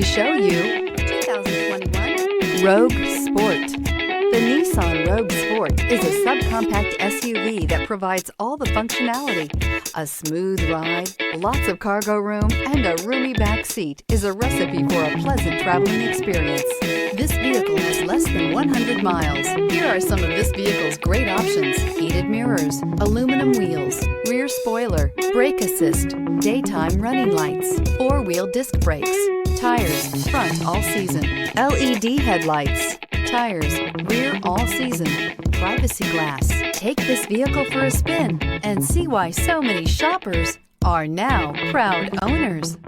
Show you 2021 Rogue Sport. The Nissan Rogue Sport is a subcompact SUV that provides all the functionality. A smooth ride, lots of cargo room, and a roomy back seat is a recipe for a pleasant traveling experience. This vehicle has less than 100 miles. Here are some of this vehicle's great options: heated mirrors, aluminum wheels, rear spoiler, brake assist, daytime running lights, four-wheel disc brakes, tires, front all season, LED headlights, tires, rear all season, privacy glass. Take this vehicle for a spin and see why so many shoppers are now proud owners.